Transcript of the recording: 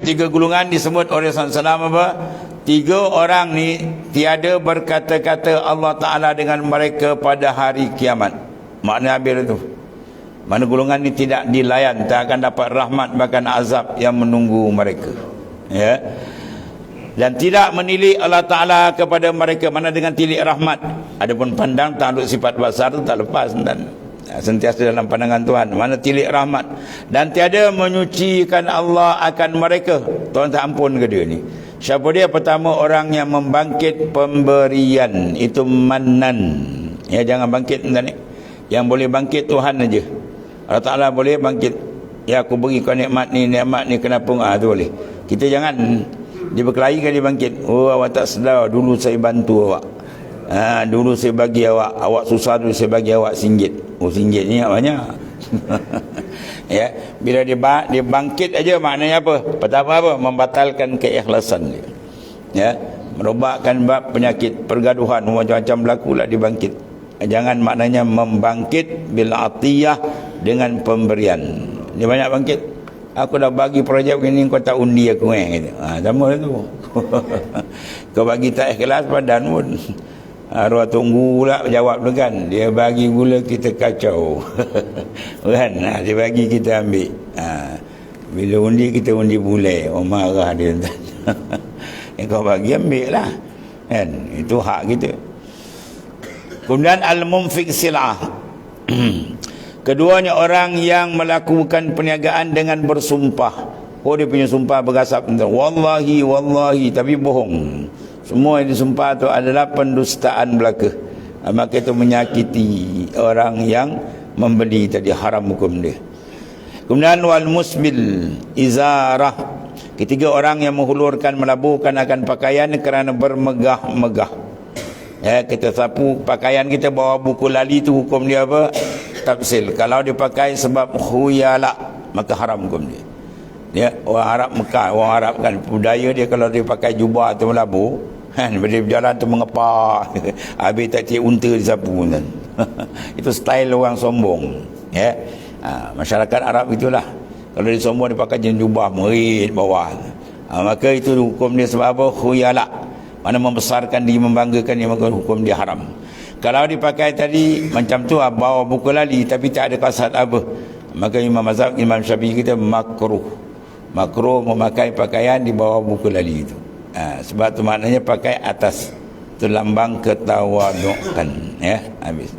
tiga golongan disebut oleh SAW apa? Tiga orang ni tiada berkata-kata Allah Ta'ala dengan mereka pada hari kiamat. Makna habis itu. Mana golongan ni tidak dilayan, tak akan dapat rahmat, bahkan azab yang menunggu mereka. Ya. Dan tidak menilik Allah Ta'ala kepada mereka, mana dengan tilik rahmat. Adapun pandang takluk sifat basar tu tak lepas dan sentiasa dalam pandangan Tuhan. Mana tilik rahmat. Dan tiada menyucikan Allah akan mereka. Tuhan tak ampun ke dia ni. Siapa dia? Pertama, orang yang membangkit pemberian. Itu manan. Ya, jangan bangkit ni. Yang boleh bangkit Tuhan aja. Allah Ta'ala boleh bangkit. Ya, aku beri kau nikmat ni kenapa? Tu boleh. Kita jangan. Dia berkelahi kan dia bangkit. Oh, awak tak sedar, dulu saya bantu awak. Dulu saya bagi awak susah, dulu saya bagi awak RM1. Oh, RM1 ni banyak. Ya, bila dia bangkit aja, maknanya apa? Pertama apa? Membatalkan keikhlasan dia. Ya, merobakkan bab penyakit pergaduhan, macam-macam berlaku lah dia bangkit. Jangan maknanya membangkit bil atiyah dengan pemberian. Dia banyak bangkit. Aku dah bagi projek begini, kau tak undi aku gitu. Sama lah tu. Kau bagi tak ikhlas padan pun. Arwah tunggu pula jawab tu kan. Dia bagi gula, kita kacau. Kan? Dia bagi, kita ambil. Bila undi, kita undi bulai. Oh, marah dia. Kau bagi, ambil lah. Kan? Itu hak kita. Kemudian al-mumfik sil'ah. Keduanya orang yang melakukan perniagaan dengan bersumpah. Oh, dia punya sumpah bergasap. Wallahi, wallahi. Tapi bohong. Semua yang disumpah itu adalah pendustaan belaka. Maka itu menyakiti orang yang membeli tadi, haram hukum dia. Kemudian wal musbil izarah. Ketiga, orang yang menghulurkan, melabuhkan akan pakaian kerana bermegah-megah. Ya, kita sapu pakaian kita bawa buku lali, itu hukum dia apa? Tafsil. Kalau dipakai sebab khuyala, maka haram hukum dia. Ya, orang Arab Mekah, orang Arab kan budaya dia, kalau dia pakai jubah tu melabuh, kan, dia berjalan tu mengepak, habis tak tiap unta disapu kan. Itu style orang sombong. Ya, masyarakat Arab itulah. Kalau dia sombong, dia pakai jubah merit bawah. Maka itu hukum dia sebab apa? Khuyala. Mana membesarkan diri, membanggakan dia, maka hukum dia haram. Kalau dipakai tadi macam tu, bawa buku lali tapi tak ada kasat apa, maka Imam Mazhab, Imam Syafi'i kita makruh. Makruh memakai pakaian di bawah buku lali itu. Sebab tu maknanya pakai atas. Itu lambang ketawadukan. Ya, habis.